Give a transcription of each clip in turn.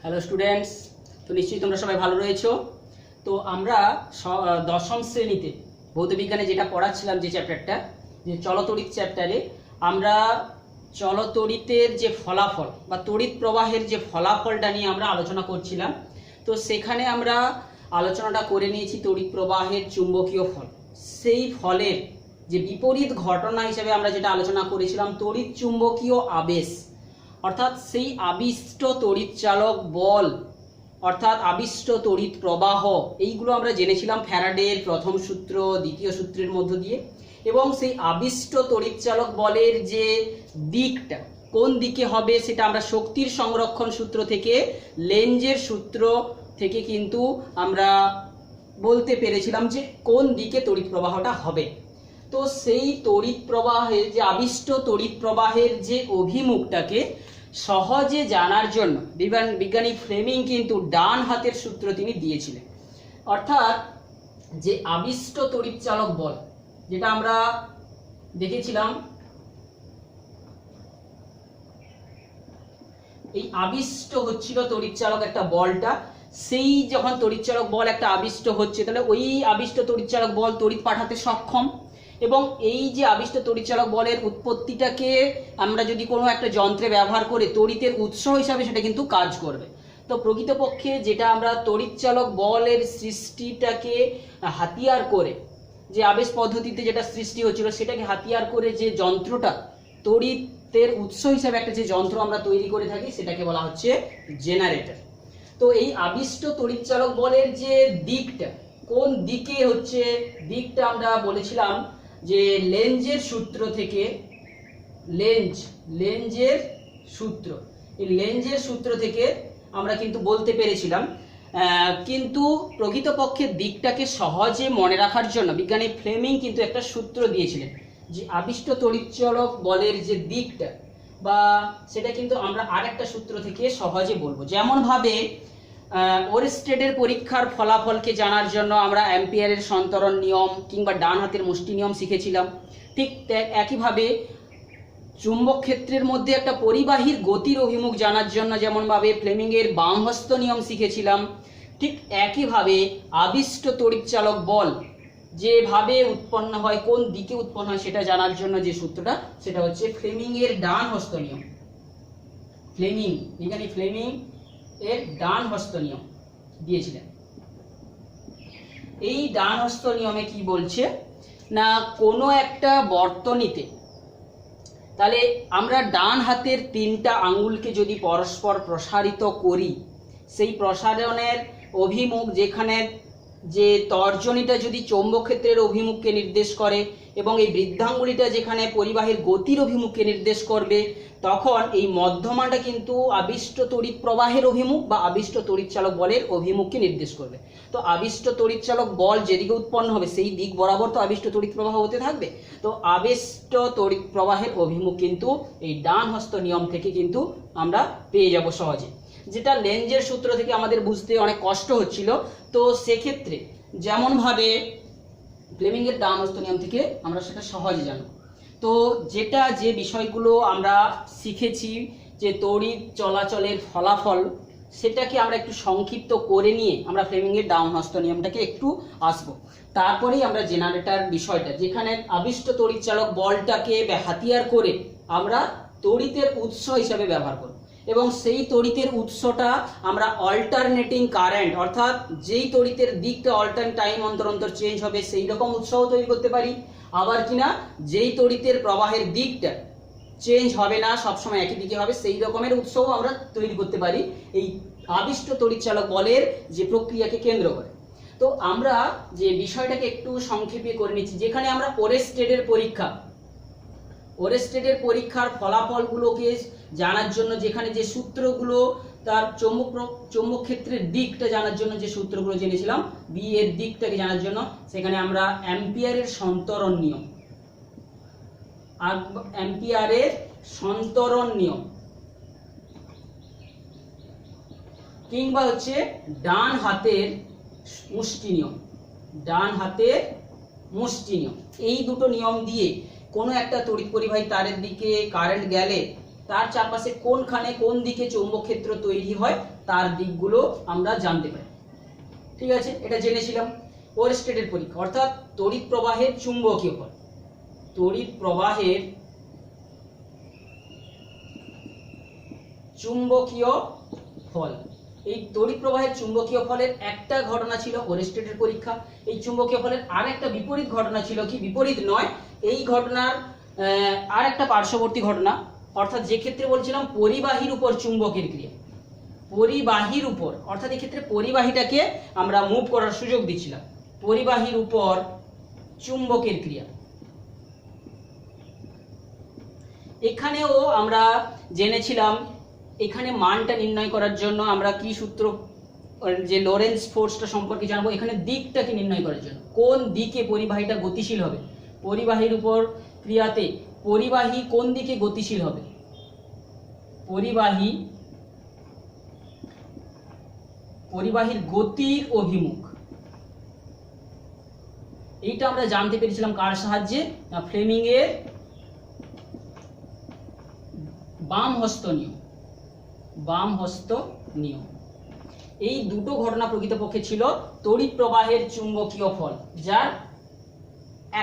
Hello students, তো নিশ্চয়ই তোমরা সবাই ভালো রয়েছো। তো আমরা দশম শ্রেণীতে ভৌতবিজ্ঞানে যেটা পড়াচ্ছিলাম, যে চ্যাপ্টারটা, যে চলতড়িৎ চ্যাপ্টারে আমরা চলতড়িতের যে ফলাফল বা তড়িৎ প্রবাহের যে ফলাফলটা নিয়ে আমরা আলোচনা করছিলাম। তো সেখানে আমরা আলোচনাটা করে নিয়েছি তড়িৎ প্রবাহের চুম্বকীয় ফল। সেই ফলের যে বিপরীত ঘটনা হিসেবে আমরা যেটা আলোচনা করেছিলাম তড়িৎ চুম্বকীয় আবেশ, অর্থাৎ সেই আবিষ্ট তড়িৎ চালক বল, অর্থাৎ আবিষ্ট তড়িৎ প্রবাহ, এইগুলো আমরা জেনেছিলাম ফ্যারাডের প্রথম সূত্র দ্বিতীয় সূত্রের মধ্য দিয়ে। এবং সেই আবিষ্ট তড়িৎ চালক বলের যে দিকটা কোন দিকে হবে সেটা আমরা শক্তির সংরক্ষণ সূত্র থেকে, লেঞ্জের সূত্র থেকে কিন্তু আমরা বলতে পেরেছিলাম যে কোন দিকে তড়িৎ প্রবাহটা হবে। তো সেই তড়িৎ প্রবাহের যে আবিষ্ট তড়িৎ প্রবাহের যে অভিমুখটাকে সহজে জানার জন্য বিজ্ঞানী ফ্লেমিং কিন্তু ডান হাতের সূত্র তিনি দিয়েছিলেন। অর্থাৎ যে আবিষ্ট তড়িৎ চালক বল, যেটা আমরা দেখেছিলাম, এই আবিষ্ট হচ্ছিল তড়িৎ চালক একটা বলটা। সেই যখন তড়িৎ চালক বল একটা আবিষ্ট হচ্ছে, তাহলে ওই আবিষ্ট তড়িৎ চালক বল তড়িৎ পাঠাতে সক্ষম। এবং এই যে আবিষ্ট তড়িৎচালক বলের উৎপত্তিটাকে আমরা যদি কোনো একটা যন্ত্রে ব্যবহার করে তড়িতের উৎস হিসাবে সেটা কিন্তু কাজ করবে। তো প্রকৃতপক্ষে যেটা আমরা তড়িৎচালক বলের সৃষ্টিটাকে হাতিয়ার করে, যে আবেশ পদ্ধতিতে যেটা সৃষ্টি হচ্ছিল সেটাকে হাতিয়ার করে যে যন্ত্রটা তড়িতের উৎস হিসাবে একটা যে যন্ত্র আমরা তৈরি করে থাকি সেটাকে বলা হচ্ছে জেনারেটর। তো এই আবিষ্ট তড়িৎচালক বলের যে দিকটা কোন দিকে হচ্ছে, দিকটা আমরা বলেছিলাম যে লেঞ্জের সূত্র থেকে, লেঞ্জের সূত্র, এই লেঞ্জের সূত্র থেকে আমরা কিন্তু বলতে পেরেছিলাম। কিন্তু প্রকৃতপক্ষে দিকটাকে সহজে মনে রাখার জন্য বিজ্ঞানী ফ্লেমিং কিন্তু একটা সূত্র দিয়েছিলেন, যে আবিষ্ট তড়িৎচালক বলের যে দিকটা বা সেটা কিন্তু আমরা আরেকটা সূত্র থেকে সহজে বলবো। যেমন ভাবে ওরেস্টেডের পরীক্ষার ফলাফলকে জানার জন্য আমরা অ্যাম্পিয়ারের সন্তরণ নিয়ম কিংবা ডান হাতের মুষ্টি নিয়ম শিখেছিলাম, ঠিক একইভাবে চুম্বক ক্ষেত্রের মধ্যে একটা পরিবাহীর গতির অভিমুখ জানার জন্য যেমনভাবে ফ্লেমিংয়ের বামহস্ত নিয়ম শিখেছিলাম, ঠিক একইভাবে আবিষ্ট তড়িৎচালক বল যেভাবে উৎপন্ন হয়, কোন দিকে উৎপন্ন হয় সেটা জানার জন্য যে সূত্রটা, সেটা হচ্ছে ফ্লেমিংয়ের ডান হস্ত নিয়ম। বিজ্ঞানী ফ্লেমিং এর ডান হস্ত নিয়ম দিয়েছিলেন। এই ডান হস্ত নিয়মে কি বলছে না, কোনো একটা বর্তনীতে, তাহলে আমরা ডান হাতের তিনটা আঙ্গুলকে যদি পরস্পর প্রসারিত করি, সেই প্রসারণের অভিমুখ, যেখানে যে তর্জনীটা যদি চৌম্বক ক্ষেত্রের অভিমুখকে নির্দেশ করে এবং এই বৃদ্ধাঙ্গুলিটা যেখানে পরিবাহীর গতির অভিমুখকে নির্দেশ করবে, তখন এই মধ্যমাটা কিন্তু আবিষ্ট তড়িৎ প্রবাহের অভিমুখ বা আবিষ্ট তড়িৎচালক বলের অভিমুখকে নির্দেশ করবে। তো আবিষ্ট তড়িৎচালক বল যেদিকে উৎপন্ন হবে সেই দিক বরাবর তো আবিষ্ট তড়িৎ প্রবাহ হতে থাকবে। তো আবিষ্ট তড়িৎ প্রবাহের অভিমুখ কিন্তু এই ডান হস্ত নিয়ম থেকে কিন্তু আমরা পেয়ে যাব সহজে, যেটা লেঞ্জের সূত্র থেকে আমাদের বুঝতে অনেক কষ্ট হচ্ছিল। তো সেক্ষেত্রে যেমনভাবে ফ্লেমিংয়ের ডান হস্ত নিয়ম থেকে আমরা সেটা সহজে জানব। তো যেটা যে বিষয়গুলো আমরা শিখেছি যে তড়িৎ চলাচলের ফলাফল, সেটাকে আমরা একটু সংক্ষিপ্ত করে নিয়ে আমরা ফ্লেমিংয়ের ডান হস্ত নিয়মটাকে একটু আসবো। তারপরেই আমরা জেনারেটর বিষয়টা, যেখানে আবিষ্ট তড়িৎচালক বলটাকে হাতিয়ার করে আমরা তড়িতের উৎস হিসাবে ব্যবহার করব। এবং সেই তড়িতের উৎসটা আমরা অল্টারনেটিং কারেন্ট, অর্থাৎ যেই তড়িতের দিকটা অল্টার টাইম অন্তর অন্তর চেঞ্জ হবে সেই রকম উৎসও তৈরি করতে পারি। আবার কিনা যেই তড়িতের প্রবাহের দিকটা চেঞ্জ হবে না, সবসময় একই দিকে হবে, সেই রকমের উৎসও আমরা তৈরি করতে পারি এই আবিষ্ট তড়িৎচালক বলের যে প্রক্রিয়াকে কেন্দ্র করে। তো আমরা যে বিষয়টাকে একটু সংক্ষেপে করে নিচ্ছি, যেখানে আমরা ওরেস্টেডের পরীক্ষার ফলাফলগুলোকে জানার জন্য, যেখানে যে সূত্রগুলো তার চৌম্বক ক্ষেত্রের দিকটা জানার জন্য যে সূত্রগুলো জেনেছিলাম, বি এর দিকটাকে জানার জন্য, সেখানে আমরা অ্যাম্পিয়ারের সন্তরণ নিয়ম কিংবা হচ্ছে ডান হাতের মুষ্টি নিয়ম, এই দুটো নিয়ম দিয়ে কোনো একটা তড়িৎ পরিবাহী তারের দিকে কারেন্ট গেলে তার চারপাশে কোনখানে কোন দিকে চৌম্বক ক্ষেত্র তৈরি হয় তার দিকগুলো আমরা জানতে পারি। ঠিক আছে, এটা জেনেছিলাম। ওরস্টেডের পরীক্ষা অর্থাৎ তড়িৎ প্রবাহের চুম্বকীয় ফল। তড়িৎ প্রবাহের চুম্বকীয় ফল। এই তড়িৎ প্রবাহের চুম্বকীয় ফলের একটা ঘটনা ছিল ওরস্টেডের পরীক্ষা। এই চুম্বকীয় ফলের আর একটা বিপরীত ঘটনা ছিল কি, বিপরীত নয়, এই ঘটনার আর একটা পার্শ্ববর্তী ঘটনা, অর্থাৎ যে ক্ষেত্রে বলছিলাম পরিবাহীর উপর চুম্বকের ক্রিয়া, পরিবাহীর উপর, অর্থাৎ এই ক্ষেত্রে পরিবাহীটাকে আমরা মুভ করার সুযোগ দিচ্ছিলাম, পরিবাহীর উপর চুম্বকের ক্রিয়া। এখানেও আমরা জেনেছিলাম, এখানে মানটা নির্ণয় করার জন্য আমরা কি সূত্র, যে লরেন্স ফোর্সটা সম্পর্কে জানবো, এখানে দিকটাকে নির্ণয় করার জন্য কোন দিকে পরিবাহীটা গতিশীল হবে, পরিবাহীর উপর ক্রিয়াতে পরিবাহী কোন দিকে গতিশীল হবে, পরিবাহীর গতির অভিমুখ। এইটা আমরা জানতে পেরেছিলাম কার সাহায্যে, ফ্লেমিং এর বাম হস্ত নিয়ম। বাম হস্ত নিয়ম। এই দুটো ঘটনা প্রকৃতপক্ষে ছিল তড়িৎ প্রবাহের চুম্বকীয় ফল, যার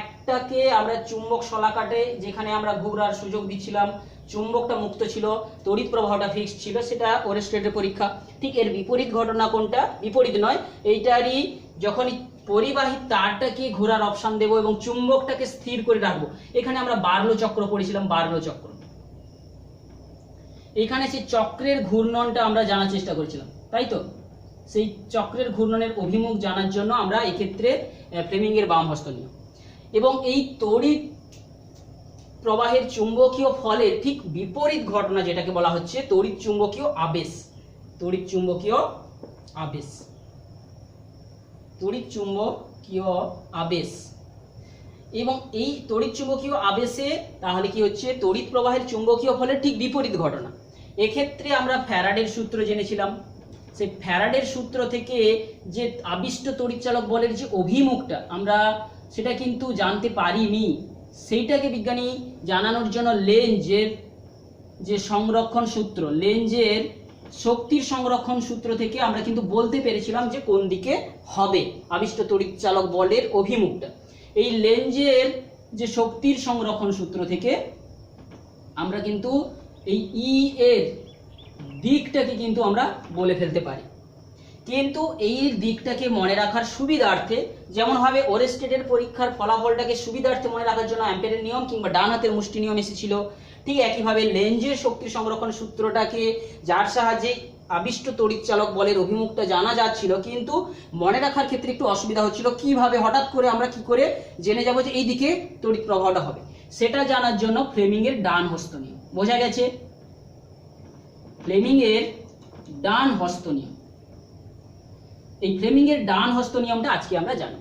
একটাকে আমরা চুম্বক শলাকাটে যেখানে আমরা ঘুরার সুযোগ দিচ্ছিলাম, চুম্বকটা মুক্ত ছিল, তড়িৎ প্রবাহটা ফিক্সড ছিল, সেটা ওরস্টেডের পরীক্ষা। ঠিক এর বিপরীত ঘটনা কোনটা, বিপরীত নয়, এইটারই যখন পরিবাহী তারটাকে ঘোরার অপশন দেব এবং চুম্বকটাকে স্থির করে রাখবো, এখানে আমরা বার্লো চক্র পড়েছিলাম, বার্লো চক্র। এখানে সেই চক্রের ঘূর্ণনটা আমরা জানার চেষ্টা করেছিলাম, তাই তো? সেই চক্রের ঘূর্ণনের অভিমুখ জানার জন্য আমরা এক্ষেত্রে ফ্লেমিং এর বাম হস্ত নিয়ম এবং এই তড়িৎ প্রবাহের চুম্বকীয় ফলের ঠিক বিপরীত ঘটনা যেটাকে বলা হচ্ছে তড়িৎ চুম্বকীয় আবেশ। তড়িৎ চুম্বকীয় আবেশ, তড়িৎ চুম্বকীয় আবেশ। এবং এই তড়িৎ চুম্বকীয় আবেশে তাহলে কি হচ্ছে, তড়িৎ প্রবাহের চুম্বকীয় ফলের ঠিক বিপরীত ঘটনা। এক্ষেত্রে আমরা ফ্যারাডের সূত্র জেনেছিলাম, সেই ফ্যারাডের সূত্র থেকে যে আবিষ্ট তড়িৎচালক বলের যে অভিমুখটা আমরা সেটা কিন্তু জানতে পারিনি, সেইটাকে বিজ্ঞানী জানানোর জন্য লেঞ্জের যে সংরক্ষণ সূত্র, লেঞ্জের শক্তির সংরক্ষণ সূত্র থেকে আমরা কিন্তু বলতে পেরেছিলাম যে কোন দিকে হবে আবিষ্ট তড়িৎচালক বলের অভিমুখটা। এই লেঞ্জের যে শক্তির সংরক্ষণ সূত্র থেকে আমরা কিন্তু এই ই এর দিকটাকে কিন্তু আমরা বলে ফেলতে পারি। কিন্তু এই দিকটাকে মনে রাখার সুবিধার্থে, যেমন ভাবে ওরস্টেডের পরীক্ষার ফলাফলটাকে সুবিধার্থে মনে রাখার জন্য অ্যাম্পিয়ারের নিয়ম কিংবা ডান হাতের মুষ্টি নিয়ম এসেছিল, ঠিক একইভাবে লেঞ্জের শক্তির সংরক্ষণ সূত্রটাকে, যার সাহায্যে আবিষ্ট তড়িৎচালক বলের অভিমুখটা জানা যাচ্ছিল, কিন্তু মনে রাখার ক্ষেত্রে একটু অসুবিধা হচ্ছিল, কিভাবে হঠাৎ করে আমরা কি করে জেনে যাব যে এই দিকে তড়িৎ প্রবাহটা হবে, সেটা জানার জন্য ফ্লেমিং এর ডান হস্ত নিয়ম। বোঝা গেছে? ফ্লেমিং এর ডান হস্ত নিয়ম, এই ফ্লেমিং এর ডান হস্ত নিয়মটা আজকে আমরা জানি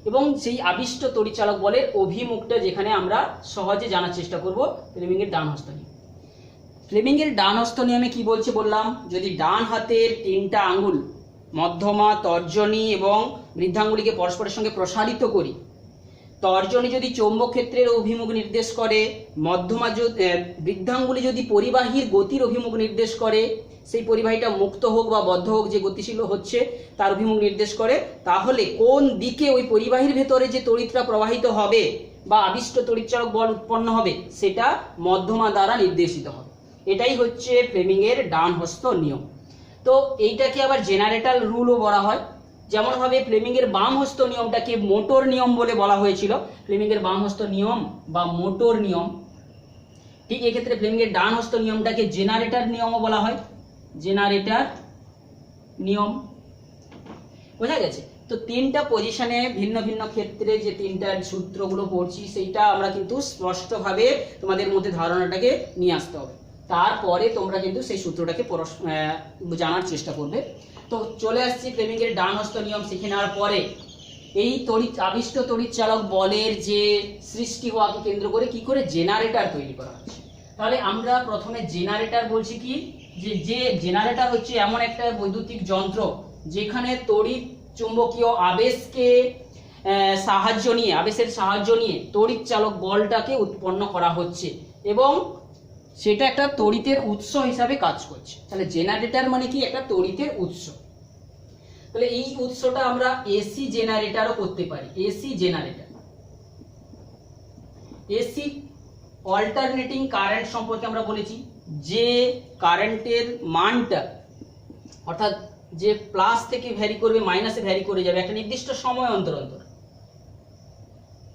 এবং সেই আবিষ্ট তড়িৎচালক বলের অভিমুখটা যেখানে আমরা সহজে জানার চেষ্টা করব, ফ্লেমিং এর ডান হস্ত নিয়ম। ফ্লেমিং এর ডান হস্ত নিয়মে কি বলছে বললাম, যদি ডান হাতের তিনটা আঙ্গুল মধ্যমা, তর্জনী এবং বৃদ্ধাঙ্গুলিকে পরস্পরের সঙ্গে প্রসারিত করি, তর্জনী যদি চৌম্বক ক্ষেত্রের অভিমুখ নির্দেশ করে, মধ্যমা বৃদ্ধাঙ্গুলি যদি পরিবাহীর গতির অভিমুখ নির্দেশ করে, সেই পরিবাহীটা মুক্ত হোক বা বদ্ধ হোক, যে গতিশীল হচ্ছে তার অভিমুখ নির্দেশ করে, তাহলে কোন দিকে ওই পরিবাহীর ভেতরে যে তড়িৎটা প্রবাহিত হবে বা আবিষ্ট তড়িৎচালক বল উৎপন্ন হবে সেটা মধ্যমা দ্বারা নির্দেশিত হবে। এটাই হচ্ছে ফ্লেমিং এর ডান হস্ত নিয়ম। তো এইটাকে আবার জেনারেটর রুলও বলা হয়। যেমন ভাবে ফ্লেমিং এর বাম হস্ত নিয়মটাকে মোটর নিয়ম বলে বলা হয়েছিল, ফ্লেমিং এর বাম হস্ত নিয়ম বা মোটর নিয়ম, ঠিক এক্ষেত্রে ফ্লেমিং এর ডান হস্ত নিয়মটাকে জেনারেটর নিয়মও বলা হয়, জেনারেটর নিয়ম। বোঝা গেছে? তো তিনটা পজিশনে ভিন্ন ভিন্ন ক্ষেত্রে যে তিনটা সূত্রগুলো পড়ছি সেইটা আমরা কিন্তু স্পষ্টভাবে তোমাদের মধ্যে ধারণাটাকে নিয়ে আসতে হবে, তারপরে তোমরা কিন্তু সেই সূত্রটাকে জানার চেষ্টা করবে। তো চলে আসছি ফ্লেমিং এর ডান হস্ত নিয়ম শিখে নেওয়ার পরে এই আবিষ্ট তড়িৎচালক বলের যে সৃষ্টি হওয়াকে কেন্দ্র করে কি করে জেনারেটর তৈরি করা হচ্ছে। তাহলে আমরা প্রথমে জেনারেটর বলছি কি, যে জেনারেটর হচ্ছে এমন একটা বৈদ্যুতিক যন্ত্র যেখানে তড়িৎ চুম্বকীয় আবেশকে আবেশের সাহায্য নিয়ে তড়িৎচালক বলটাকে উৎপন্ন করা হচ্ছে এবং সেটা একটা তড়িতের উৎস হিসাবে কাজ করছে। তাহলে জেনারেটর মানে কি? একটা তড়িতের উৎস। তাহলে এই উৎসটা আমরা এসি জেনারেটরও করতে পারি। AC generator, AC alternating current সম্পর্কে আমরা বলেছি, যে কারেন্টের মানটা অর্থাৎ যে প্লাস থেকে ভ্যারি করবে মাইনাসে ভ্যারি করে যাবে একটা নির্দিষ্ট সময় অন্তর অন্তর,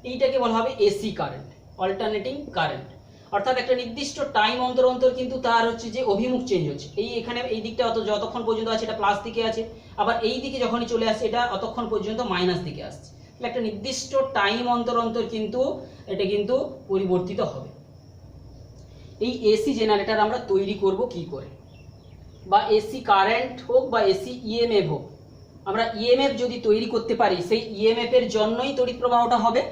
এইটাকে বলা হবে এসি কারেন্ট, অল্টারনেটিং কারেন্ট। অর্থাৎ একটা নির্দিষ্ট টাইম অন্তর অন্তর কিন্তু তার হচ্ছে যে অভিমুখ চেঞ্জ হচ্ছে। এই এখানে এই দিকটা যতক্ষণ পর্যন্ত আছে এটা প্লাস দিকে আছে, আবার এই দিকে যখনই চলে আসছে এটা অতক্ষণ পর্যন্ত মাইনাস দিকে আসছে। তাহলে একটা নির্দিষ্ট টাইম অন্তর অন্তর কিন্তু এটা কিন্তু পরিবর্তিত হবে। এই এসি জেনারেটর আমরা তৈরি করব কি করে? বা এসি কারেন্ট হোক বা এসি ইএমএফ হোক, আমরা ইএমএফ যদি তৈরি করতে পারি সেই ইএমএফ এর জন্যই তড়িৎ প্রবাহটা হবে।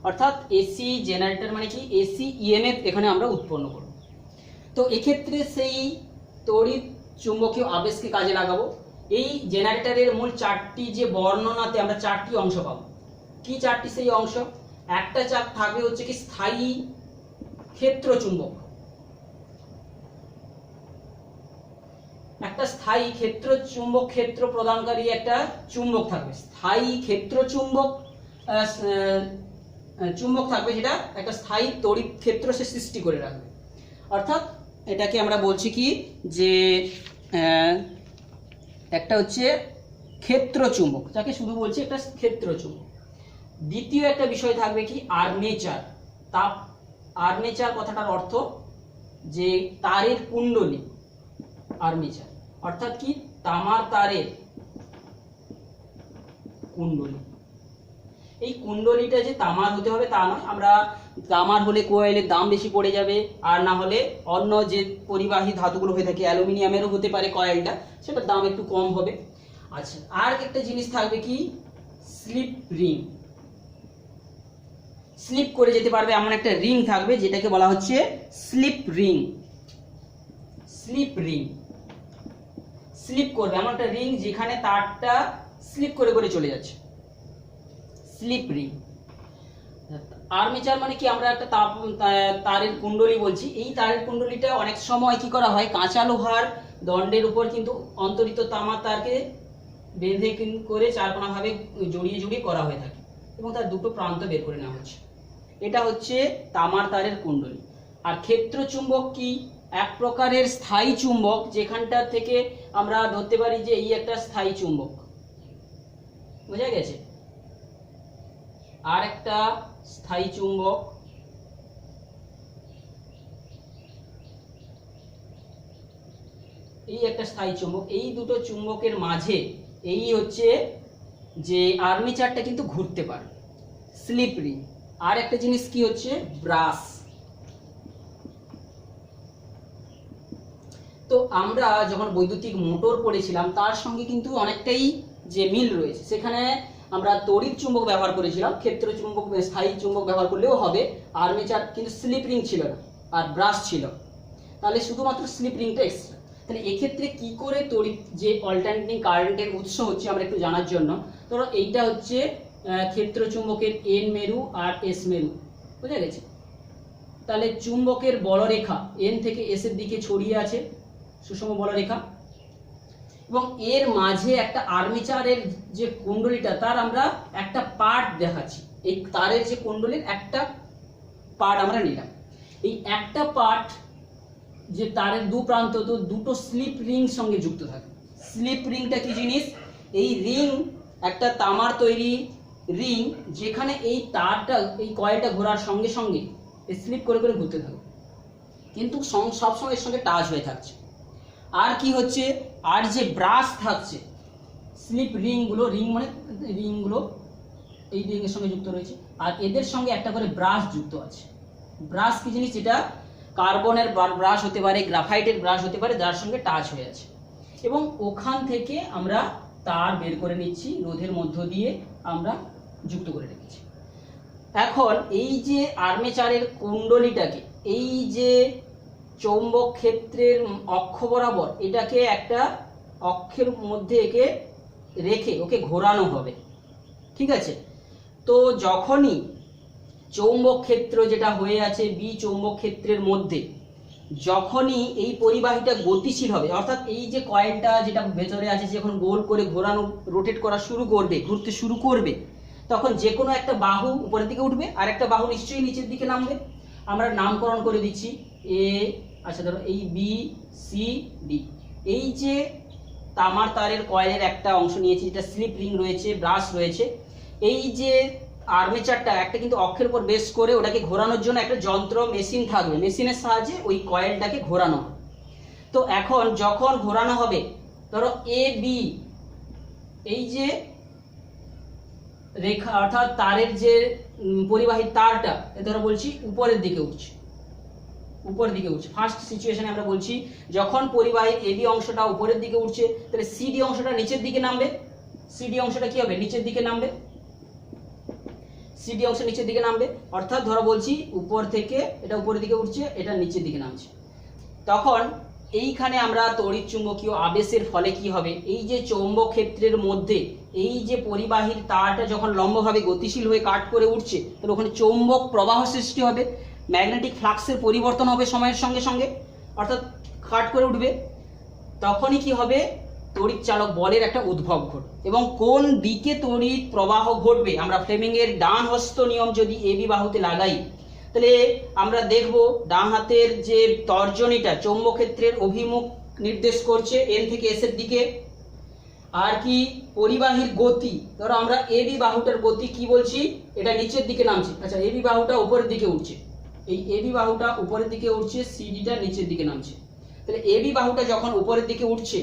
অর্থাৎ এসি জেনারেটর মানে কি? এসি ইএমএফ এখানে আমরা উৎপন্ন করব। তো এক্ষেত্রে সেই তড়িৎ চুম্বকীয় আবেশকে কাজে লাগাবো। এই জেনারেটরের মূল চারটি যে বর্ণনাতে আমরা চারটি অংশ পাবো। কি চারটি সেই অংশ? একটা চাপ থাকবে হচ্ছে কি স্থায়ী ক্ষেত্র চুম্বক, একটা স্থায়ী ক্ষেত্র চুম্বক, ক্ষেত্র প্রদানকারী একটা চুম্বক থাকবে, স্থায়ী ক্ষেত্র চুম্বক চুম্বক থাকবে, যেটা একটা স্থায়ী তড়িৎ ক্ষেত্র সে সৃষ্টি করে রাখবে। অর্থাৎ এটাকে আমরা বলছি কি যে একটা হচ্ছে ক্ষেত্র চুম্বক, যাকে শুধু বলছি একটা ক্ষেত্র চুম্বক। দ্বিতীয় একটা বিষয় থাকবে কি আর্মেচার। তাপ আর্মেচার কথাটার অর্থ যে তারের কুণ্ডলী, আর্মেচার অর্থাৎ কি তামার তারের কুণ্ডলী। এই কুণ্ডলীটা যে তামার হতে হবে তা নয়, আমরা তামার হলে কোয়েলের দাম বেশি পড়ে যাবে, আর না হলে অন্য যে পরিবাহী ধাতুগুলো হয়ে থাকে অ্যালুমিনিয়ামেরও হতে পারে কয়েলটা, সেটার দাম একটু কম হবে। আচ্ছা, আর একটা জিনিস থাকবে কি স্লিপ রিং। স্লিপ করে যেতে পারবে এমন একটা রিং থাকবে যেটাকে বলা হচ্ছে slip ring. Slip ring, slip করবে এমন একটা রিং যেখানে তারটা স্লিপ করে করে চলে যাচ্ছে, স্লিপ রিং। আর্মেচার মানে কি? আমরা একটা তারের কুণ্ডলী বলছি। এই তারের কুণ্ডলীটা অনেক সময় কি করা হয়, কাঁচা লোহার দণ্ডের উপর কিন্তু অন্তরিত তামার তারকে বেঁধে করে চারকোনা ভাবে জড়িয়ে জড়িয়ে করা হয়ে থাকে এবং তার দুটো প্রান্ত বের করে নেওয়া হচ্ছে। এটা হচ্ছে তামার তারের কুণ্ডলী। আর ক্ষেত্র চুম্বক কি? এক প্রকারের স্থায়ী চুম্বক, যেখানটা থেকে আমরা ধরতে পারি যে এই একটা স্থায়ী চুম্বক, বোঝা গেছে? আর একটা স্থায়ী চুম্বক, এই একটা স্থায়ী চুম্বক। এই দুটো চুম্বকের মাঝে এই হচ্ছে যে আর্মেচারটা কিন্তু ঘুরতে পারে, স্লিপ রিং। আর একটা জিনিস কি হচ্ছে ব্রাশ। তো আমরা যখন বৈদ্যুতিক মোটর পড়েছিলাম তার সঙ্গে কিন্তু অনেকটাই যে মিল রয়েছে। সেখানে আমরা তড়িৎ চুম্বক ব্যবহার করেছিলাম, ক্ষেত্র চুম্বক স্থায়ী চুম্বক ব্যবহার করলেও হবে, আর্মেচার কিন্তু স্লিপ রিং ছিল না আর ব্রাশ ছিল, তাহলে শুধুমাত্র স্লিপ রিংটা এক্সট্রা। তাহলে এক্ষেত্রে কি করে তড়িৎ যে অল্টারনেটিং কারেন্টের উৎস হচ্ছে আমরা একটু জানার জন্য, ধরো এইটা হচ্ছে ক্ষেত্র চুম্বকের এন মেরু আর এস মেরু, বুঝা গেছে? তাহলে চুম্বকের বলরেখা এন থেকে এস এর দিকে ছড়িয়ে আছে, সুষম বলরেখা, এবং এর মাঝে একটা আর্মেচারের যে কুণ্ডলীটা তার আমরা একটা পার্ট দেখাচ্ছি। এই তারের যে কুণ্ডলীর একটা পার্ট আমরা নিলাম। এই একটা পার্ট যে তারের দু প্রান্ত তো দুটো স্লিপ রিং সঙ্গে যুক্ত থাকে। স্লিপ রিংটা কি জিনিস? এই রিং একটা তামার তৈরি রিং, যেখানে এই তারটা এই কয়েলটা ঘোরার সঙ্গে সঙ্গে স্লিপ করে করে ঘুরতে থাকে, কিন্তু সবসময় এর সঙ্গে টাচ হয়ে থাকছে। আর কি হচ্ছে, আর যে ব্রাশ থাকছে, স্লিপ রিংগুলো, রিং মানে রিংগুলো এই রিংয়ের সঙ্গে যুক্ত রয়েছে, আর এদের সঙ্গে একটা করে ব্রাশ যুক্ত আছে। ব্রাশ কি জিনিস? যেটা কার্বনের ব্রাশ হতে পারে, গ্রাফাইটের ব্রাশ হতে পারে, যার সঙ্গে টাচ হয়ে আছে, এবং ওখান থেকে আমরা তার বের করে নিচ্ছি, রোধের মধ্য দিয়ে আমরা যুক্ত করে রেখেছি। এখন এই যে আর্মেচারের কুণ্ডলীটাকে এই যে চৌম্বক ক্ষেত্রের অক্ষ বরাবর এটাকে একটা অক্ষের মধ্যে একে রেখে ওকে ঘোরানো হবে, ঠিক আছে? তো যখনই চৌম্বক ক্ষেত্র যেটা হয়ে আছে বি চৌম্বক ক্ষেত্রের মধ্যে যখনই এই পরিবাহীটা গতিশীল হবে, অর্থাৎ এই যে কয়েলটা যেটা ভেতরে আছে যখন গোল করে ঘোরানো রোটেট করা শুরু করবে, ঘুরতে শুরু করবে, তখন যে কোনো একটা বাহু উপরের দিকে উঠবে আর একটা বাহু নিশ্চয়ই নিচের দিকে নামবে। আমরা নামকরণ করে দিচ্ছি এ, আচ্ছা ধরো এই বি সি ডি। এই যে তামার তারের কয়েলের একটা অংশ নিয়েছি যেটা স্লিপ রিং রয়েছে, ব্রাশ রয়েছে, এই যে আর্মেচারটা একটা কিন্তু অক্ষের উপর বেস করে ওটাকে ঘোরানোর জন্য একটা যন্ত্র মেশিন থাকবে, মেশিনের সাহায্যে ওই কয়েলটাকে ঘোরানো হবে। তো এখন যখন ঘোরানো হবে, ধরো এ বি, এই যে রেখা অর্থাৎ তারের যে পরিবাহী তারটা ধরো বলছি উপরের দিকে উঠছে, উপরের দিকে উঠছে। ফার্স্ট সিচুয়েশনে আমরা বলছি যখন পরিবাহীর এবি অংশটা উপরের দিকে উঠছে, তাহলে সিডি অংশটা নিচের দিকে নামবে। সিডি অংশটা কি হবে? নিচের দিকে নামবে। সিডি অংশ নিচের দিকে নামবে, অর্থাৎ ধরো বলছি উপর থেকে এটা উপরের দিকে উঠছে, এটা নিচের দিকে নামছে। তখন এইখানে আমরা তড়িৎ চুম্বকীয় আবেশের ফলে কি হবে, এই যে চৌম্বক ক্ষেত্রের মধ্যে এই যে পরিবাহীর তারটা যখন লম্বভাবে গতিশীল হয়ে কাট করে উঠছে, তাহলে ওখানে চৌম্বক প্রবাহ সৃষ্টি হবে, ম্যাগনেটিক ফ্লাক্সের পরিবর্তন হবে সময়ের সঙ্গে সঙ্গে, অর্থাৎ কাট করে উঠবে। তখনই কি হবে, তড়িৎ চালক বলের একটা উদ্ভব ঘটবে। এবং কোন দিকে তড়িৎ প্রবাহ ঘটবে, আমরা ফ্লেমিংয়ের ডান হস্ত নিয়ম যদি এবি বাহুতে লাগাই, তাহলে আমরা দেখব ডান হাতের যে তর্জনীটা চৌম্বক ক্ষেত্রের অভিমুখ নির্দেশ করছে এন থেকে এস এর দিকে। আর কি পরিবাহীর গতি, ধরো আমরা এবি বাহুটার গতি কি বলছি, এটা নিচের দিকে নামছে। আচ্ছা এবি বাহুটা উপরের দিকে উঠছে, এই এবি বাহুটা উপরের দিকে উঠছে, সিডিটা নিচের দিকে নামছে। তাহলে এবি বাহুটা যখন উপরের দিকে উঠছে,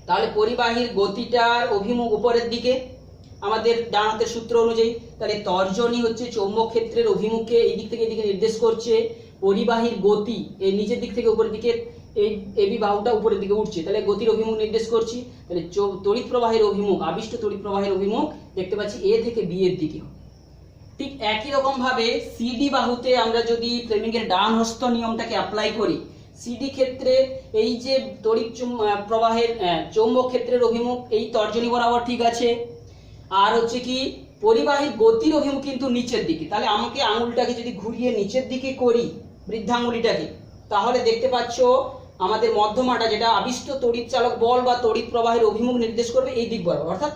তাহলে পরিবাহীর গতিটার অভিমুখ উপরের দিকে আমাদের ডান হাতের সূত্র অনুযায়ী। তাহলে তর্জনী হচ্ছে চৌম্বক ক্ষেত্রের অভিমুখে এই দিক থেকে এদিকে নির্দেশ করছে, পরিবাহীর গতি এই নিচের দিক থেকে উপরের দিকে, এই এবি বাহুটা উপরের দিকে উঠছে, তাহলে গতির অভিমুখ নির্দেশ করছি। তাহলে তড়িৎ প্রবাহের অভিমুখ, আবিষ্ট তড়িৎ প্রবাহের অভিমুখ দেখতে পাচ্ছি এ থেকে বি এর দিকে। ঠিক একই রকম ভাবে সিডি বাহুতে আমরা যদি ফ্লেমিংয়ের ডান হস্ত নিয়মটাকে অ্যাপ্লাই করি, সিডি ক্ষেত্রে এই যে তড়িৎ প্রবাহের চৌম্বক ক্ষেত্রের অভিমুখ এই তর্জনী বরাবর ঠিক আছে, আর হচ্ছে কি পরিবাহীর গতির অভিমুখ কিন্তু নিচের দিকে। তাহলে আমাকে আঙুলটাকে যদি ঘুরিয়ে নিচের দিকে করি, বৃদ্ধাঙ্গুলিটাকে, তাহলে দেখতে পাচ্ছ আমাদের মধ্যমাটা যেটা আবিষ্ট তড়িৎ চালক বল বা তড়িৎ প্রবাহের অভিমুখ নির্দেশ করবে এই দিক বরাবর, অর্থাৎ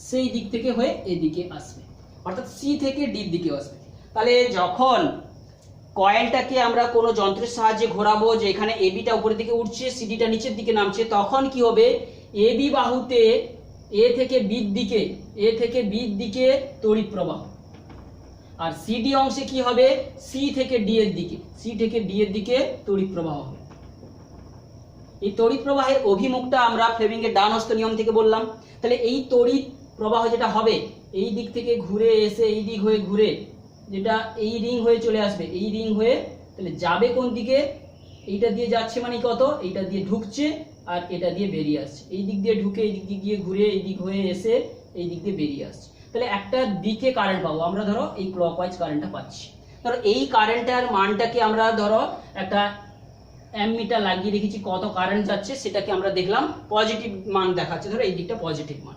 সেই দিক থেকে হয়ে এদিকে আসবে, অর্থাৎ সি থেকে ডির দিকে আসবে। তাহলে যখন কয়েলটাকে আমরা কোনো যন্ত্রের সাহায্যে ঘোরাবো, যে এখানে এবিটা উপরের দিকে উঠছে, সিডিটা নিচের দিকে নামছে, তখন কি হবে, এবি বাহুতে এ থেকে বির দিকে, এ থেকে বির দিকে তড়িৎ প্রবাহ, আর সিডি অংশে কি হবে, সি থেকে ডি এর দিকে, সি থেকে ডি এর দিকে তড়িৎ প্রবাহ হবে। এই তড়িৎ প্রবাহের অভিমুখটা আমরা ফ্লেমিংয়ের ডান হস্ত নিয়ম থেকে বললাম। তাহলে এই তড়িৎ প্রবাহ যেটা হবে এই দিক থেকে ঘুরে এসে এই দিক হয়ে ঘুরে, যেটা এই রিং হয়ে চলে আসবে, এই রিং হয়ে তাহলে যাবে কোন দিকে, এইটা দিয়ে যাচ্ছে মানে কত, এইটা দিয়ে ঢুকছে আর এটা দিয়ে বেরিয়ে আসছে, এই দিক দিয়ে ঢুকে এই দিক দিয়ে ঘুরে এই দিক হয়ে এসে এই দিক দিয়ে বেরিয়ে আসছে। তাহলে একটা দিকে কারেন্ট পাবো আমরা, ধরো এই ক্লকওয়াইজ কারেন্টটা পাচ্ছি। ধরো এই কারেন্টের মানটাকে আমরা ধরো একটা অ্যামমিটার লাগিয়ে রেখেছি, কত কারেন্ট যাচ্ছে সেটাকে আমরা দেখলাম, পজিটিভ মান দেখাচ্ছে, ধরো এই দিকটা পজিটিভ মান।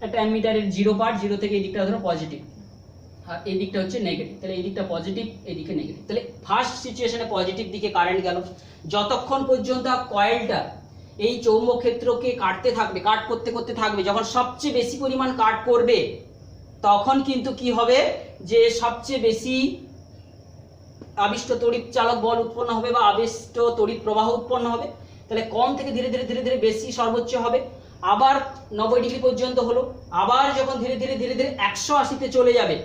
একটা অ্যামমিটারের জিরো পার্ট, জিরো থেকে এই দিকটা ধরো পজিটিভ আর এই দিকটা হচ্ছে নেগেটিভ, তাহলে এই দিকটা পজিটিভ এই দিকে নেগেটিভ। তাহলে ফার্স্ট সিচুয়েশনে পজিটিভ দিকে কারেন্ট গেল, যতক্ষণ পর্যন্ত কয়েলটা এই চৌম্বক ক্ষেত্রকে কাটতে থাকবে, কাট করতে করতে থাকবে, যখন সবচেয়ে বেশি পরিমাণ কাট করবে তখন কিন্তু কি হবে, যে সবচেয়ে বেশি আবিষ্ট তড়িৎ চালক বল উৎপন্ন হবে বা আবিষ্ট তড়িৎ প্রবাহ উৎপন্ন হবে। তাহলে কম থেকে ধীরে ধীরে ধীরে ধীরে বেশি সর্বোচ্চ হবে, আবার 90 ডিগ্রি পর্যন্ত হলো, আবার যখন ধীরে ধীরে ধীরে ধীরে 180তে চলে যাবে,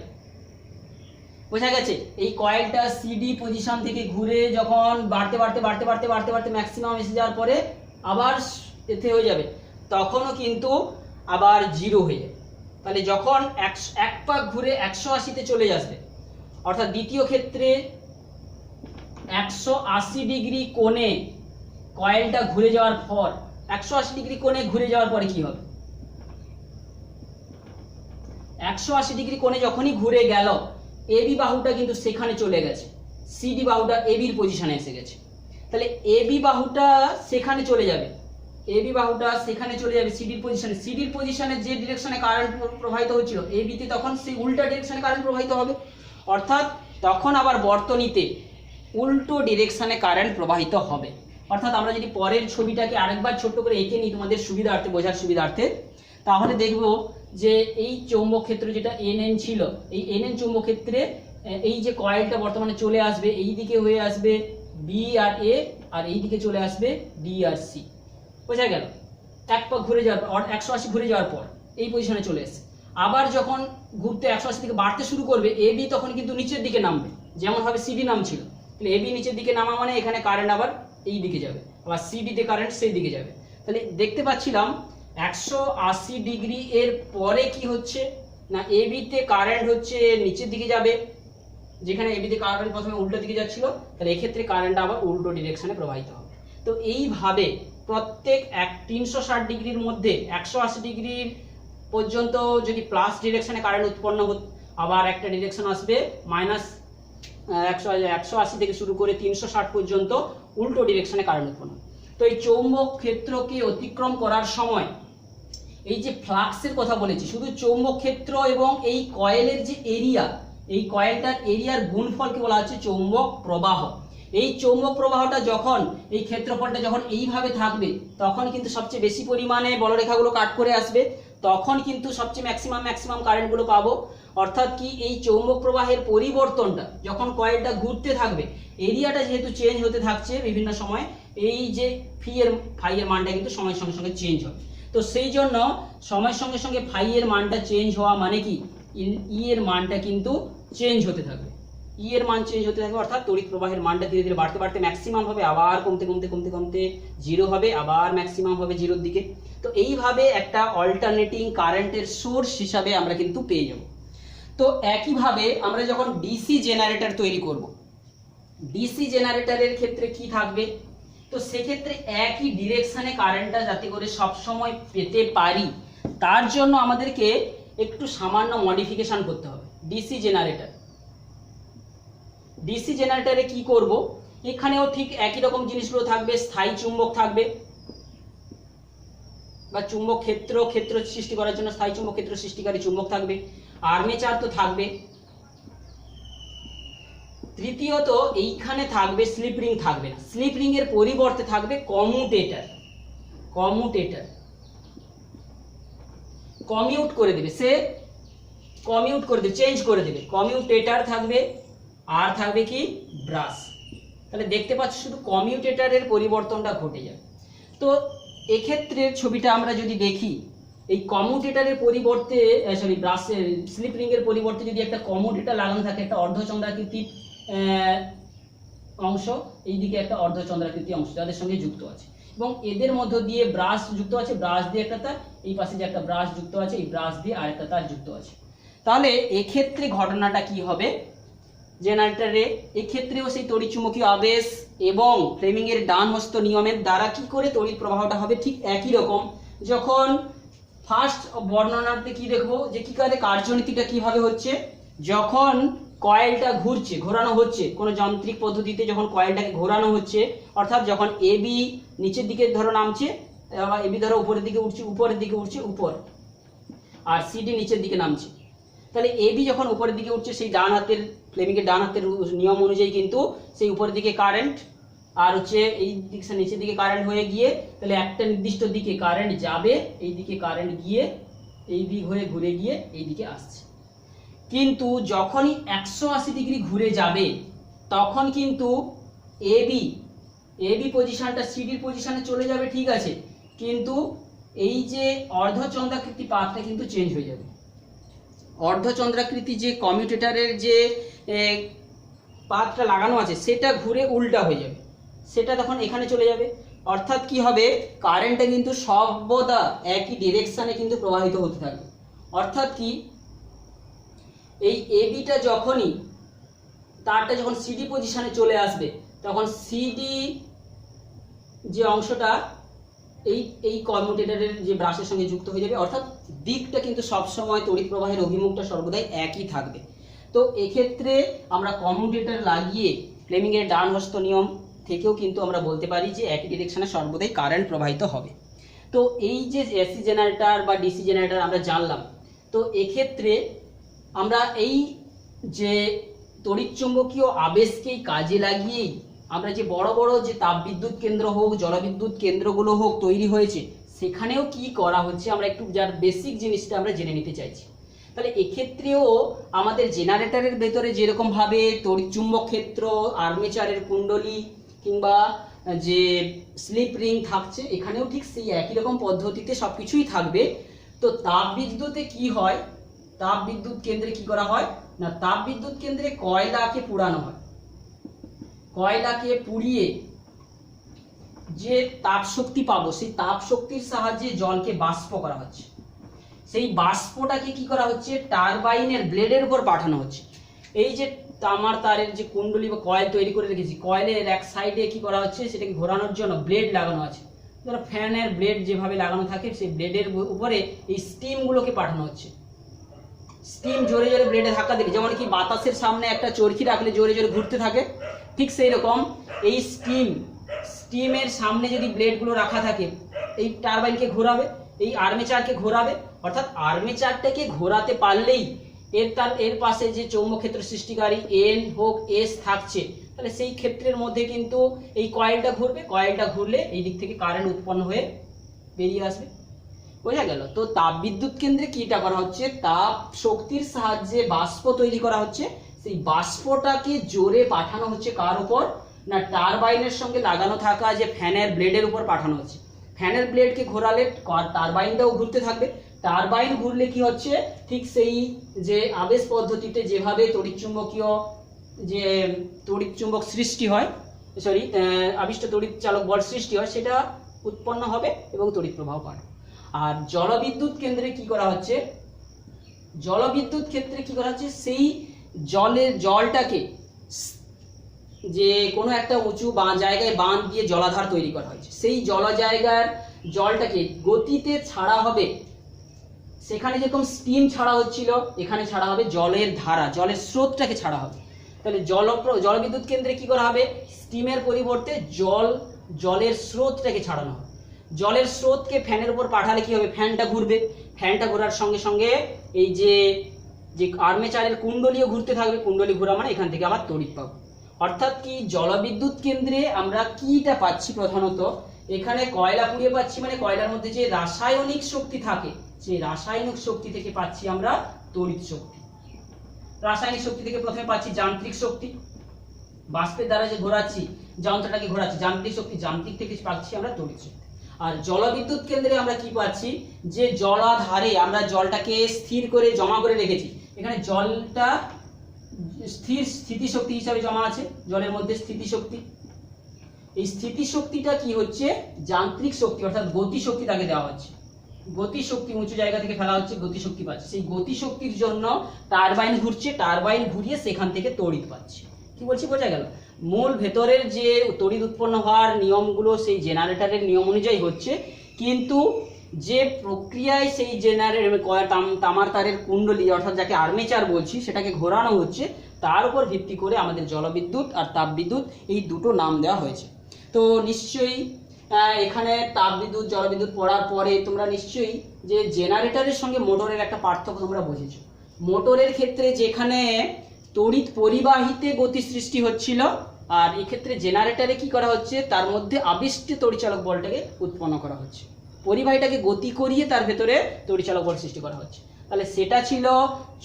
বোঝা গেছে। এই কয়েলটা সিডি পজিশন থেকে ঘুরে যখন বাড়তে বাড়তে বাড়তে বাড়তে বাড়তে বাড়তে ম্যাক্সিমাম এসে যাওয়ার পরে আবার এতে হয়ে যাবে, তখনও কিন্তু আবার জিরো হয়ে যাবে। তাহলে যখন এক পাক ঘুরে 180তে চলে আসবে, অর্থাৎ দ্বিতীয় ক্ষেত্রে 180 ডিগ্রি কোণে কয়েলটা ঘুরে যাওয়ার পর, 180 ডিগ্রি কোণে ঘুরে যাওয়ার পরে কি হবে, 180 ডিগ্রি কোণে যখনই ঘুরে গেল, এবি বাহুটা কিন্তু সেখানে চলে গেছে, সিডি বাহুটা এবির পজিশনে এসে গেছে। তাহলে এবি বাহুটা সেখানে চলে যাবে, এবি বাহুটা সেখানে চলে যাবে সিডির পজিশনে, সিডির পজিশনে যে ডিরেকশনে কারেন্ট প্রবাহিত হচ্ছিল এবিতে তখন সেই উল্টা ডিরেকশনে কারেন্ট প্রবাহিত হবে, অর্থাৎ তখন আবার বর্তনীতে উল্টো ডিরেকশনে কারেন্ট প্রবাহিত হবে। অর্থাৎ আমরা যদি পরের ছবিটাকে আরেকবার ছোট্ট করে এঁকে নিই তোমাদের সুবিধার্থে, বোঝার সুবিধার্থে, তাহলে দেখব যে এই চৌম্বক ক্ষেত্র যেটা NN ছিল, এই NN চৌম্বক ক্ষেত্রে এই যে কয়েলটা বর্তমানে চলে আসবে, এই দিকে হয়ে আসবে B আর A, আর এই দিকে চলে আসবে D আর C। বোঝা গেল? এক পাক ঘুরে যাওয়ার পর 180 ঘুরে যাওয়ার পর এই পজিশনে চলে এসেছে। আবার যখন ঘুরতে 180 থেকে বাড়তে শুরু করবে, AB তখন কিন্তু নিচের দিকে নামবে, যেমন ভাবে CD নামছিল। তাহলে AB নিচের দিকে নামা মানে এখানে কারেন্ট আবার এই দিকে যাবে, আবার CD তে কারেন্ট সেই দিকে যাবে। তাহলে দেখতে পাচ্ছিলাম 180 ডিগ্রি এর পরে কি হচ্ছে না, AB তে কারেন্ট হচ্ছে নিচের দিকে যাবে, যেখানে AB তে কারেন্ট প্রথমে উল্টো দিকে যাচ্ছিল, তাহলে এক্ষেত্রে কারেন্ট আবার উল্টো ডিরেকশনে প্রবাহিত হবে। তো এইভাবে প্রত্যেক 360 ডিগ্রির মধ্যে 180 ডিগ্রি পর্যন্ত যদি প্লাস ডিরেকশনে কারেন্ট উৎপন্ন হতো, আবার একটা ডিরেকশন আসবে মাইনাস 180 থেকে শুরু করে 360 পর্যন্ত উল্টো ডিরেকশনে কারেন্ট উৎপন্ন। তো এই চৌম্বক ক্ষেত্রকে অতিক্রম করার সময় এই যে ফ্লাক্সের কথা বলেছি, শুধু চৌম্বক ক্ষেত্র এবং এই কয়েলের যে এরিয়া, এই কয়েলটার এরিয়ার গুণফলকে বলা হচ্ছে চৌম্বক প্রবাহ। এই চৌম্বক প্রবাহটা যখন, এই ক্ষেত্রফলটা যখন এইভাবে থাকবে, তখন কিন্তু সবচেয়ে বেশি পরিমাণে বলরেখাগুলো কাট করে আসবে, তখন কিন্তু সবচেয়ে ম্যাক্সিমাম কারেন্টগুলো পাবো। অর্থাৎ কি, এই চৌম্বক প্রবাহের পরিবর্তনটা যখন কয়েলটা ঘুরতে থাকবে, এরিয়াটা যেহেতু চেঞ্জ হতে থাকছে বিভিন্ন সময়, এই যে ফাই এর মানটা কিন্তু সময়ের সঙ্গে সঙ্গে চেঞ্জ হবে। তো সেই জন্য সময়ের সঙ্গে সঙ্গে ফাই এর মানটা চেঞ্জ হওয়া মানে কি, ই এর মানটা কিন্তু চেঞ্জ হতে থাকবে, ই এর মান চেঞ্জ হতে থাকবে। অর্থাৎ তড়িৎ প্রবাহের মানটা ধীরে ধীরে বাড়তে বাড়তে ম্যাক্সিমাম হবে, আবার কমতে জিরো হবে, আবার ম্যাক্সিমাম হবে জিরোর দিকে। তো এইভাবে একটা অল্টারনেটিং কারেন্টের সোর্স হিসাবে আমরা কিন্তু পেয়ে যাব। তো একইভাবে আমরা যখন ডিসি জেনারেটর তৈরি করব, ডিসি জেনারেটরের ক্ষেত্রে কি থাকবে, তো সেক্ষেত্রে একই ডিরেকশনে কারেন্টটা যাতে করে সব সময় পেতে পারি, তার জন্য আমাদেরকে একটু সামান্য মডিফিকেশন করতে হবে। ডিসি জেনারেটরে কি করব, এখানেও ঠিক একই রকম জিনিসগুলো থাকবে। স্থায়ী চুম্বক থাকবে, বা চুম্বক ক্ষেত্র সৃষ্টি করার জন্য স্থায়ী চুম্বক ক্ষেত্র সৃষ্টিকারী চুম্বক থাকবে। আর্মেচার তো থাকবে। তৃতীয়ত এইখানে থাকবে স্লিপ রিং, থাকবে না, স্লিপ রিং এর পরিবর্তে থাকবে কমিউটেটর। কমিউট করে দেবে, চেঞ্জ করে দেবে। কমিউটেটর থাকবে, আর থাকবে কি ব্রাশ। তাহলে দেখতে পাচ্ছ শুধু কমিউটেটরের পরিবর্তনটা ঘটে যাবে। তো এক্ষেত্রে ছবিটা আমরা যদি দেখি, এই কমিউটেটরের পরিবর্তে ব্রাশের স্লিপ রিং এর পরিবর্তে যদি একটা কমিউটেটর লাগানো থাকে, একটা অর্ধচন্দ্রাকৃতি অংশ, এইদিকে একটা অর্ধচন্দ্রাকৃতি অংশ যাদের সঙ্গে যুক্ত আছে, এবং এদের মধ্য দিয়ে ব্রাশ যুক্ত আছে, ব্রাশ দিয়ে একটা তার, এই পাশে যে একটা ব্রাশ যুক্ত আছে, এই ব্রাশ দিয়ে আরেকটা তার যুক্ত আছে। তাহলে এক্ষেত্রে ঘটনাটা কি হবে, জেনারেটরে এক্ষেত্রেও সেই তড়িৎচুম্বকীয় আবেশ এবং ফ্লেমিং এর ডান হস্ত নিয়মের দ্বারা কি করে তড়িৎ প্রবাহটা হবে ঠিক একই রকম। যখন ফার্স্ট বর্ণনাতে কি দেখবো যে কি করে কার্যনীতিটা কিভাবে হচ্ছে, যখন কয়েলটা ঘোরানো হচ্ছে, কোনো যান্ত্রিক পদ্ধতিতে যখন কয়েলটাকে ঘোরানো হচ্ছে, অর্থাৎ যখন এবি নিচের দিকে ধরো নামছে, এবি ধরো উপরের দিকে উঠছে উপর, আর সিডি নিচের দিকে নামছে, তাহলে এবি যখন উপরের দিকে উঠছে, সেই ডান হাতের ফ্লেমিং এর ডান হাতের নিয়ম অনুযায়ী কিন্তু সেই উপরের দিকে কারেন্ট, আর হচ্ছে এই দিকে নিচের দিকে কারেন্ট হয়ে গিয়ে, তাহলে একটা নির্দিষ্ট দিকে কারেন্ট যাবে, এই দিকে কারেন্ট গিয়ে এই দিক হয়ে ঘুরে গিয়ে এই দিকে আসছে। কিন্তু যখনই 180 ডিগ্রি ঘুরে যাবে, তখন কিন্তু এবি পজিশনটা সিডির পজিশনে চলে যাবে, ঠিক আছে, কিন্তু এই যে অর্ধচন্দ্রাকৃতি পাথটা কিন্তু চেঞ্জ হয়ে যাবে। অর্ধচন্দ্রাকৃতি যে কমিউটেটরের যে পাথটা লাগানো আছে, সেটা ঘুরে উল্টা হয়ে যাবে, সেটা তখন এখানে চলে যাবে। অর্থাৎ কি হবে, কারেন্টটা কিন্তু সর্বদা একই ডিরেকশনে কিন্তু প্রবাহিত হতে থাকবে। অর্থাৎ কি, এই এবিটা যখনই তারটা যখন সিডি পজিশনে চলে আসবে, তখন সিডি যে অংশটা এই কমিউটেটরের যে ব্রাশের সঙ্গে যুক্ত হয়ে যাবে। অর্থাৎ দিকটা কিন্তু সবসময় তড়িৎ প্রবাহের অভিমুখটা সর্বদাই একই থাকবে। তো এক্ষেত্রে আমরা কমিউটেটর লাগিয়ে ফ্লেমিং এর ডান হস্ত নিয়ম থেকেও কিন্তু আমরা বলতে পারি যে একই ডিরেকশনে সর্বদাই কারেন্ট প্রবাহিত হবে। তো এই যে এসি জেনারেটর বা ডিসি জেনারেটর আমরা জানলাম। তো এক্ষেত্রে আমরা এই যে তড়িৎচুম্বকীয় আবেশকেই কাজে লাগিয়েই আমরা যে বড় বড় যে তাপবিদ্যুৎ কেন্দ্র হোক, জলবিদ্যুৎ কেন্দ্রগুলো হোক তৈরি হয়েছে, সেখানেও কি করা হচ্ছে আমরা একটু যার বেসিক জিনিসটা আমরা জেনে নিতে চাইছি। তাহলে এক্ষেত্রেও আমাদের জেনারেটরের ভেতরে যেরকমভাবে তড়িৎচুম্বক ক্ষেত্র, আর্মেচারের কুণ্ডলী কিংবা যে স্লিপ রিং থাকছে, এখানেও ঠিক সেই একই রকম পদ্ধতিতে সব কিছুই থাকবে। তো তাপবিদ্যুতে কি হয়, তাপবিদ্যুৎ কেন্দ্রে কি করা হয় না, তাপবিদ্যুৎ কেন্দ্রে কয়লাকে পুড়ানো হয়। কয়লাকে পুড়িয়ে যে তাপ শক্তি পাবো, সেই তাপ শক্তির সাহায্যে জলকে বাষ্প করা হচ্ছে। সেই বাষ্পটাকে কি করা হচ্ছে, টারবাইনের ব্লেডের উপর পাঠানো হচ্ছে। এই যে তামার তারের যে কুণ্ডলী বা কয়েল তৈরি করে রেখেছি, কয়েলের এক সাইডে কি করা হচ্ছে, সেটাকে ঘোরানোর জন্য ব্লেড লাগানো আছে। ধরো ফ্যানের ব্লেড যেভাবে লাগানো থাকে, সেই ব্লেডের উপরে এই স্টিমগুলোকে পাঠানো হচ্ছে। স্টিম জোরে জোরে ব্লেডে ধাক্কা দিলে, যেমন কি বাতাসের সামনে একটা চরকি রাখলে জোরে জোরে ঘুরতে থাকে, ঠিক সেই রকম এই স্টিমের সামনে যদি ব্লেডগুলো রাখা থাকে, এই টারবাইনকে ঘোরাবে, এই আর্মেচারকে ঘোরাবে। অর্থাৎ আর্মেচারটাকে ঘোরাতে পারলেই এর পাশে যে চৌম্বক ক্ষেত্র সৃষ্টিকারী এন হোক এস থাকছে, তাহলে সেই ক্ষেত্রের মধ্যে কিন্তু এই কয়েলটা ঘুরবে। কয়েলটা ঘুরলে এই দিক থেকে কারেন্ট উৎপন্ন হয়ে বেরিয়ে আসবে। বোঝা গেল? তো তাপবিদ্যুৎ কেন্দ্রে কিটা করা হচ্ছে, তাপ শক্তির সাহায্যে বাষ্প তৈরি করা হচ্ছে। সেই বাষ্পটাকে জোরে পাঠানো হচ্ছে কার উপর না, টারবাইনের সঙ্গে লাগানো থাকা যে ফ্যানের ব্লেডের উপর পাঠানো হচ্ছে। ফ্যানের ব্লেডকে ঘোরালে টারবাইনটাও ঘুরতে থাকবে। টারবাইন ঘুরলে কি হচ্ছে, ঠিক সেই যে আবেশ পদ্ধতিতে যেভাবে তড়িৎচুম্বকীয় যে তড়িৎচুম্বক সৃষ্টি হয়, আবিষ্ট তড়িৎ চালক বল সৃষ্টি হয়, সেটা উৎপন্ন হবে এবং তড়িৎ প্রবাহ পাবে। আর জলবিদ্যুৎ কেন্দ্রে কি করা হচ্ছে, জলবিদ্যুৎ ক্ষেত্রে কি করা হচ্ছে, সেই জলটাকে যে কোনো একটা উঁচু জায়গায় বাঁধ দিয়ে জলাধার তৈরি করা হয়েছে। সেই জায়গার জলটাকে গতিতে ছাড়া হবে। সেখানে যেরকম স্টিম ছাড়া হচ্ছিল, এখানে ছাড়া হবে জলের ধারা, জলের স্রোতটাকে ছাড়া হবে। তাহলে জলবিদ্যুৎ কেন্দ্রে কি করা হবে, স্টিমের পরিবর্তে জলের স্রোতটাকে ছাড়ানো হবে। জলের স্রোতকে ফ্যানের উপর পাঠালে কি হবে, ফ্যানটা ঘুরবে। ফ্যানটা ঘোরার সঙ্গে সঙ্গে এই যে আর্মেচারের কুণ্ডলীও ঘুরতে থাকবে। কুণ্ডলী ঘোরা মানে এখান থেকে আবার তড়িৎ পাবো। অর্থাৎ কি জলবিদ্যুৎ কেন্দ্রে আমরা কিটা পাচ্ছি, প্রধানত এখানে কয়লা পুড়িয়ে পাচ্ছি, মানে কয়লার মধ্যে যে রাসায়নিক শক্তি থাকে, সেই রাসায়নিক শক্তি থেকে পাচ্ছি আমরা তড়িৎ শক্তি। রাসায়নিক শক্তি থেকে প্রথমে পাচ্ছি যান্ত্রিক শক্তি, বাষ্পের দ্বারা যে ঘোরাচ্ছি, যন্ত্রটাকে ঘোরাচ্ছি, যান্ত্রিক শক্তি, যান্ত্রিক থেকে পাচ্ছি আমরা তড়িৎ শক্তি। আর জলবিদ্যুৎ কেন্দ্রে আমরা কি পাচ্ছি, যে জলাধারে আমরা জলটাকে স্থির করে জমা করে রেখেছি। এখানে জলটা স্থিতিশক্তি হিসাবে জমা আছে, জলের মধ্যে স্থিতিশক্তি। এই স্থিতিশক্তিটা কি হচ্ছে, যান্ত্রিক শক্তি অর্থাৎ গতিশক্তি তাকে দেওয়া হচ্ছে। গতিশক্তি উঁচু জায়গা থেকে ফেলা হচ্ছে, গতিশক্তি পাচ্ছে। সেই গতিশক্তির জন্য টারবাইন ঘুরছে, টারবাইন ঘুরিয়ে সেখান থেকে তড়িৎ পাচ্ছে। কি বলছি বোঝা গেল? মূল ভেতরের যে তড়িৎ উৎপন্ন হওয়ার নিয়মগুলো সেই জেনারেটরের নিয়ম অনুযায়ী হচ্ছে, কিন্তু যে প্রক্রিয়ায় সেই তামার তারের কুণ্ডলী অর্থাৎ যাকে আর্মেচার বলছি, সেটাকে ঘোরানো হচ্ছে, তার উপর ভিত্তি করে আমাদের জলবিদ্যুৎ আর তাপবিদ্যুৎ এই দুটো নাম দেওয়া হয়েছে। তো নিশ্চয়ই এখানে তাপবিদ্যুৎ জলবিদ্যুৎ পড়ার পরে তোমরা নিশ্চয়ই যে জেনারেটরের সঙ্গে মোটরের একটা পার্থক্য তোমরা বুঝেছো। মোটরের ক্ষেত্রে যেখানে তড়িৎ পরিবাহিতে গতি সৃষ্টি হচ্ছিল, আর এক্ষেত্রে জেনারেটরে কি করা হচ্ছে, তার মধ্যে আবিষ্ট তড়িৎচালক বলটাকে উৎপন্ন করা হচ্ছে। পরিবাহীটাকে গতি করিয়ে তার ভেতরে তড়িৎচালক বল সৃষ্টি করা হচ্ছে। তাহলে সেটা ছিল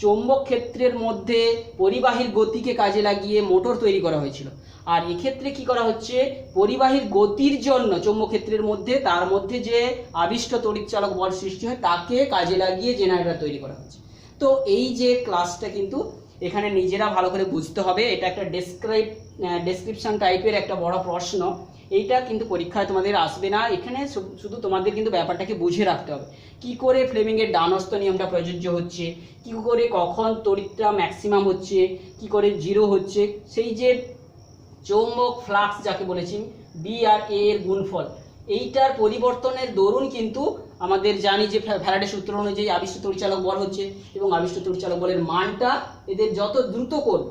চৌম্বক ক্ষেত্রের মধ্যে পরিবাহীর গতিকে কাজে লাগিয়ে মোটর তৈরি করা হয়েছিল। আর এক্ষেত্রে কি করা হচ্ছে, পরিবাহীর গতির জন্য চৌম্বক ক্ষেত্রের মধ্যে তার মধ্যে যে আবিষ্ট তড়িৎচালক বল সৃষ্টি হয় তাকে কাজে লাগিয়ে জেনারেটর তৈরি করা হচ্ছে। তো এই যে ক্লাসটা কিন্তু এখানে নিজেরা ভালো করে বুঝতে হবে। এটা একটা ডেসক্রিপশন টাইপের একটা বড় প্রশ্ন, এইটা কিন্তু পরীক্ষায় তোমাদের আসবে না। এখানে শুধু তোমাদের কিন্তু ব্যাপারটাকে বুঝে রাখতে হবে, কি করে ফ্লেমিংয়ের ডানহস্ত নিয়মটা প্রযোজ্য হচ্ছে, কি করে কখন তড়িৎটা ম্যাক্সিমাম হচ্ছে, কি করে জিরো হচ্ছে, সেই যে চৌম্বক ফ্লাক্স যাকে বলেছি বি আর এ এর গুণফল, এইটার পরিবর্তনের দরুন কিন্তু আমাদের জানি যে ফ্যারাডে সূত্র অনুযায়ী আবিষ্ট তড়িৎচালক বল হচ্ছে, এবং আবিষ্ট তড়িৎচালক বলের মানটা এদের যত দ্রুত করব।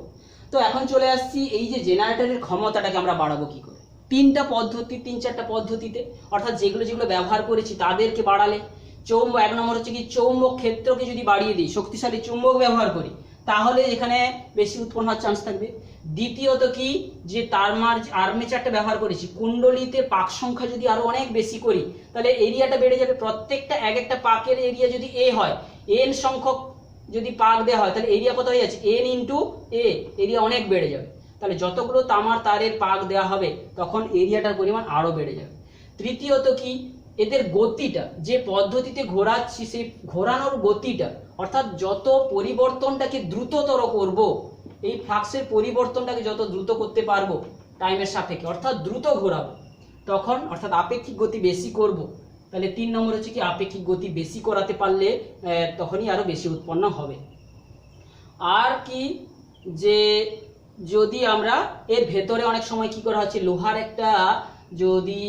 তো এখন চলে আসছি এই যে জেনারেটরের ক্ষমতাটাকে আমরা বাড়াবো কি করে। তিন চারটা পদ্ধতিতে, অর্থাৎ যেগুলো ব্যবহার করেছি তাদেরকে বাড়ালে, এক নম্বর হচ্ছে কি চৌম্বক ক্ষেত্রকে যদি বাড়িয়ে দিই, শক্তিশালী চুম্বক ব্যবহার করি, তাহলে এখানে বেশি উৎপন্ন হওয়ার চান্স থাকবে। দ্বিতীয়ত কি, যে আর্মেচারটা ব্যবহার করেছি, কুণ্ডলিতে পাক সংখ্যা যদি আরো অনেক বেশি করি তাহলে এরিয়াটা বেড়ে যাবে। প্রত্যেকটা এক একটা পাকের এরিয়া যদি এ হয়, এন সংখ্যক যদি পাক দেওয়া হয় তাহলে এরিয়া কত হয়ে যাচ্ছে, এন ইন্টু এ, এরিয়া অনেক বেড়ে যাবে। তাহলে যতগুলো তামার তারের পাক দেওয়া হবে তখন এরিয়াটার পরিমাণ আরো বেড়ে যাবে। তৃতীয়ত কি, এদের গতিটা, যে পদ্ধতিতে ঘোরাচ্ছি সেই ঘোরানোর গতিটা, অর্থাৎ যত পরিবর্তনটাকে দ্রুততর করব, এই ফ্লাক্সের পরিবর্তনটাকে যত দ্রুত করতে পারবো টাইমের সাপেক্ষে, অর্থাৎ দ্রুত ঘোরাবো তখন, অর্থাৎ আপেক্ষিক গতি বেশি করব, তাহলে 3 নম্বর হচ্ছে কি, আপেক্ষিক গতি বেশি করাতে পারলে তখনই আরো বেশি উৎপন্ন হবে। আর কি, যে যদি আমরা এর ভেতরে অনেক সময় কি করা হচ্ছে, লোহার একটা, যদি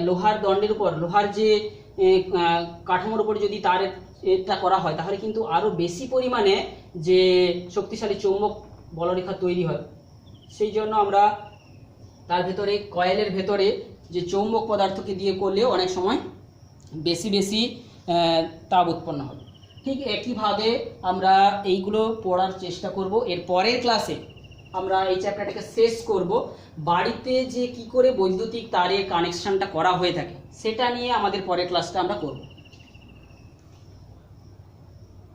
লোহার দণ্ডের উপর, লোহার যে কাঠামোর উপর যদি তারের এটা করা হয় তাহলে কিন্তু আরো বেশি পরিমাণে যে শক্তিশালী চৌম্বক বলরেখা তৈরি হয়। সেই জন্য আমরা তার ভেতরে, কয়েলের ভেতরে যে চৌম্বক পদার্থকে দিয়ে করলেও অনেক সময় বেশি বেশি তাপ উৎপন্ন হবে। ঠিক একইভাবে আমরা এইগুলো পড়ার চেষ্টা করব। এর পরের ক্লাসে আমরা এই চ্যাপ্টারটাকে শেষ করব। বাড়িতে যে কি করে বৈদ্যুতিক তারের কানেকশনটা করা হয়ে থাকে সেটা নিয়ে আমাদের পরের ক্লাসটা আমরা করব।